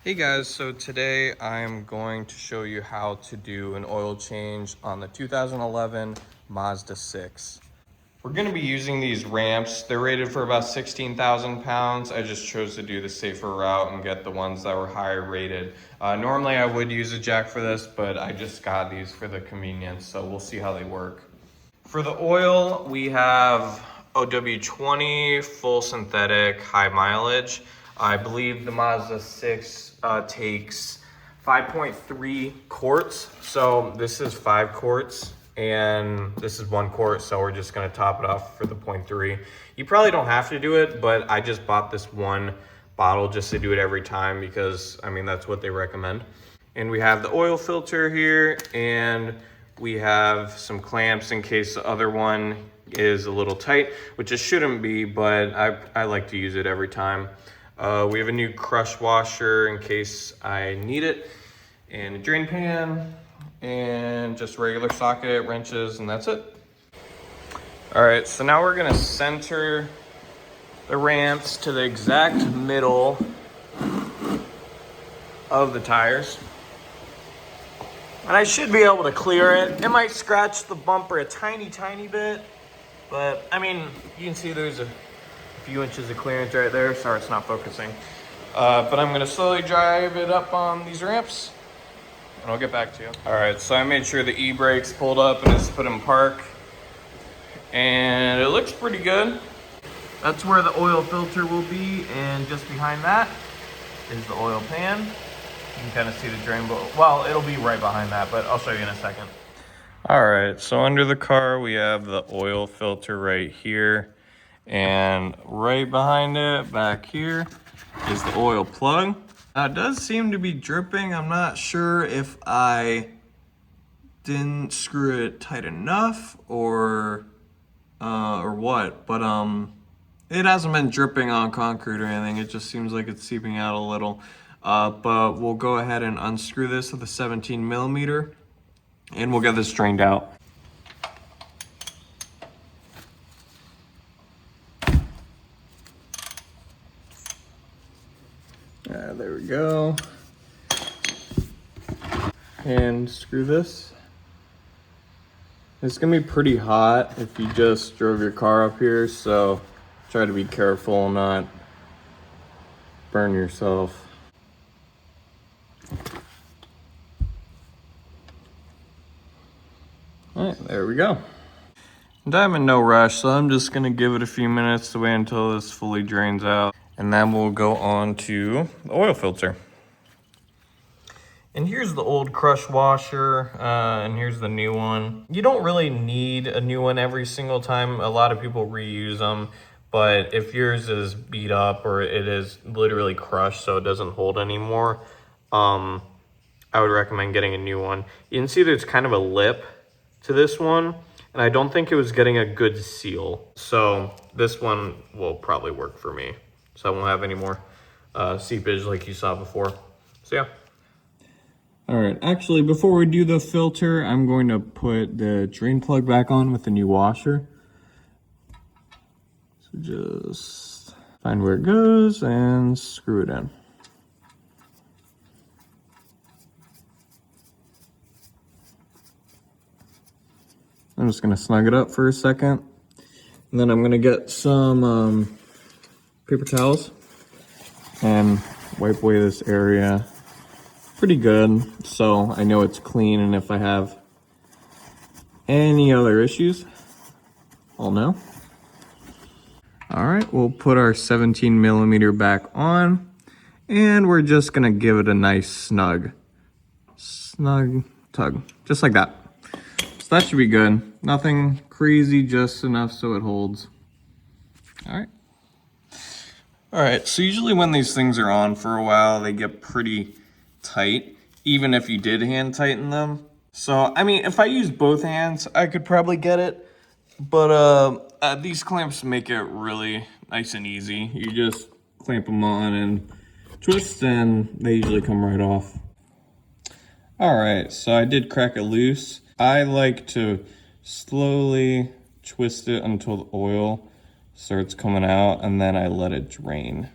Hey guys, so today I'm going to show you how to do an oil change on the 2011 Mazda 6. We're going to be using these ramps. They're rated for about 16,000 pounds. I just chose to do the safer route and get the ones that were higher rated. Normally I would use a jack for this, but I just got these for the convenience, so we'll see how they work. For the oil, we have OW20 full synthetic high mileage. I believe the Mazda 6 takes 5.3 quarts. So this is 5 quarts and this is 1 quart. So we're just gonna top it off for the 0.3. You probably don't have to do it, but I just bought this one bottle just to do it every time because I mean, that's what they recommend. And we have the oil filter here, and we have some clamps in case the other one is a little tight, which it shouldn't be, but I like to use it every time. We have a new crush washer in case I need it, and a drain pan, and just regular socket, wrenches, and that's it. All right, so now we're gonna center the ramps to the exact middle of the tires. And I should be able to clear it. It might scratch the bumper a tiny bit, but I mean, you can see there's a few inches of clearance right there. Sorry, it's not focusing. But I'm gonna slowly drive it up on these ramps and I'll get back to you. All right, so I made sure the e-brakes pulled up and it's put in park. And it looks pretty good. That's where the oil filter will be, and just behind that is the oil pan. You can kind of see the drain, well, it'll be right behind that, but I'll show you in a second. All right, so under the car, we have the oil filter right here. And right behind it, back here, is the oil plug. Now, it does seem to be dripping. I'm not sure if I didn't screw it tight enough or what, but it hasn't been dripping on concrete or anything. It just seems like it's seeping out a little. But we'll go ahead and unscrew this with a 17 millimeter and we'll get this drained out. There we go. And screw this. It's gonna be pretty hot if you just drove your car up here, so try to be careful, not burn yourself. All right, there we go. And I'm in no rush, so I'm just gonna give it a few minutes to wait until this fully drains out. And then we'll go on to the oil filter. And here's the old crush washer, and here's the new one. You don't really need a new one every single time. A lot of people reuse them, but if yours is beat up or it is literally crushed so it doesn't hold anymore, I would recommend getting a new one. You can see there's kind of a lip to this one, and I don't think it was getting a good seal. So this one will probably work for me. So I won't have any more seepage like you saw before. So yeah. All right, actually, before we do the filter, I'm going to put the drain plug back on with the new washer. So just find where it goes and screw it in. I'm just gonna snug it up for a second. And then I'm gonna get some paper towels and wipe away this area pretty good, so I know it's clean, and if I have any other issues, I'll know. All right, we'll put our 17 millimeter back on, and we're just gonna give it a nice snug tug, just like that. So that should be good. Nothing crazy, just enough so it holds. All right, so usually when these things are on for a while, they get pretty tight, even if you did hand tighten them. So, I mean, if I use both hands, I could probably get it, but these clamps make it really nice and easy. You just clamp them on and twist, and they usually come right off. All right, so I did crack it loose. I like to slowly twist it until the oil starts coming out, and then I let it drain.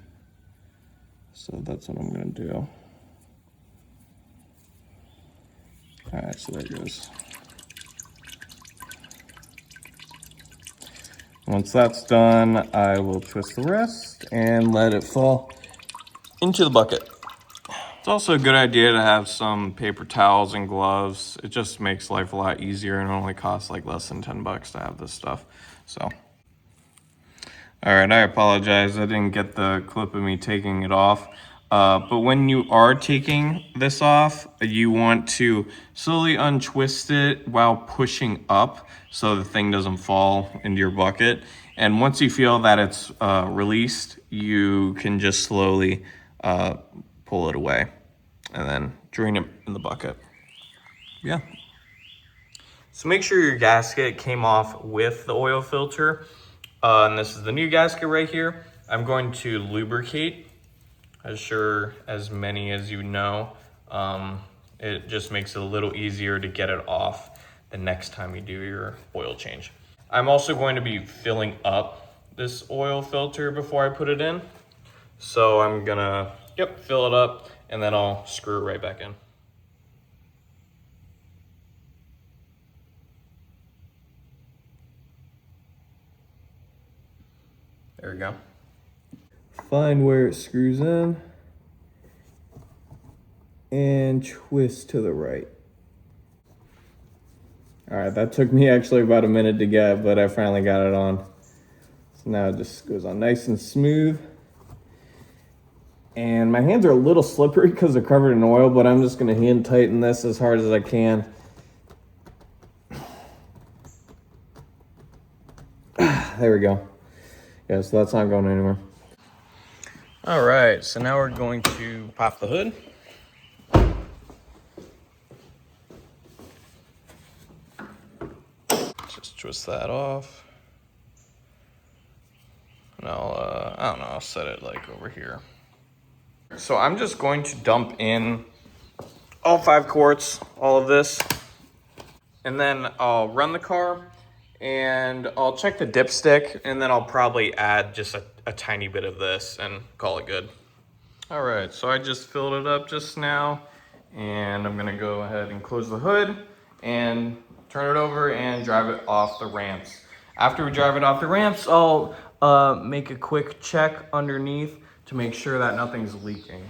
So that's what I'm gonna do. All right, so there it goes. Once that's done, I will twist the rest and let it fall into the bucket. It's also a good idea to have some paper towels and gloves. It just makes life a lot easier, and it only costs like less than 10 bucks to have this stuff. So, all right, I apologize. I didn't get the clip of me taking it off. But when you are taking this off, you want to slowly untwist it while pushing up so the thing doesn't fall into your bucket. And once you feel that it's released, you can just slowly pull it away and then drain it in the bucket. Yeah. So make sure your gasket came off with the oil filter. And this is the new gasket right here. I'm going to lubricate, as sure as many as you know. It just makes it a little easier to get it off the next time you do your oil change. I'm also going to be filling up this oil filter before I put it in. So I'm gonna, fill it up, and then I'll screw it right back in. There we go. Find where it screws in and twist to the right. All right, that took me actually about a minute to get, but I finally got it on. So now it just goes on nice and smooth. And my hands are a little slippery because they're covered in oil, but I'm just gonna hand tighten this as hard as I can. There we go. Yeah, so that's not going anywhere. All right, so now we're going to pop the hood. Just twist that off. And I don't know, I'll set it like over here. So I'm just going to dump in all 5 quarts, all of this, and then I'll run the car and I'll check the dipstick, and then I'll probably add just a tiny bit of this and call it good. All right, so I just filled it up just now, and I'm gonna go ahead and close the hood and turn it over and drive it off the ramps. After we drive it off the ramps, I'll make a quick check underneath to make sure that nothing's leaking.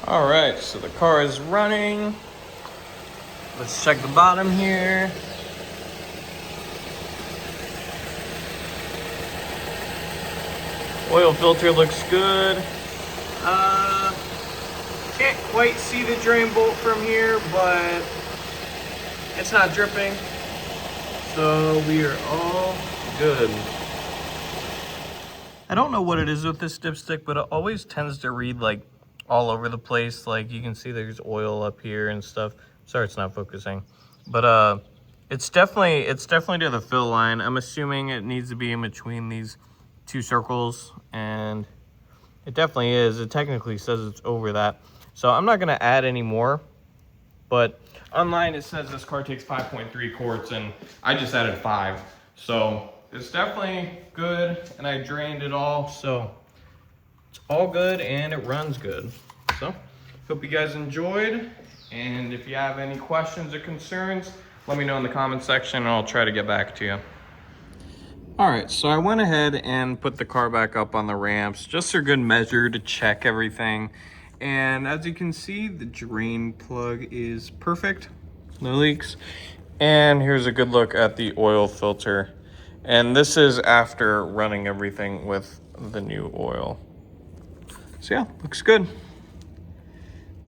All right, so the car is running. Let's check the bottom here. Oil filter looks good. Can't quite see the drain bolt from here, but it's not dripping. So we are all good. I don't know what it is with this dipstick, but it always tends to read like all over the place. Like you can see there's oil up here and stuff. Sorry, it's not focusing. But it's definitely to the fill line. I'm assuming it needs to be in between these 2 circles, and it definitely is. It technically says it's over that. So I'm not gonna add any more, but online it says this car takes 5.3 quarts, and I just added 5. So it's definitely good, and I drained it all, so it's all good and it runs good. So hope you guys enjoyed, and if you have any questions or concerns, let me know in the comment section and I'll try to get back to you. All right, so I went ahead and put the car back up on the ramps just for good measure to check everything. And as you can see, the drain plug is perfect, no leaks. And here's a good look at the oil filter. And this is after running everything with the new oil. So yeah, looks good.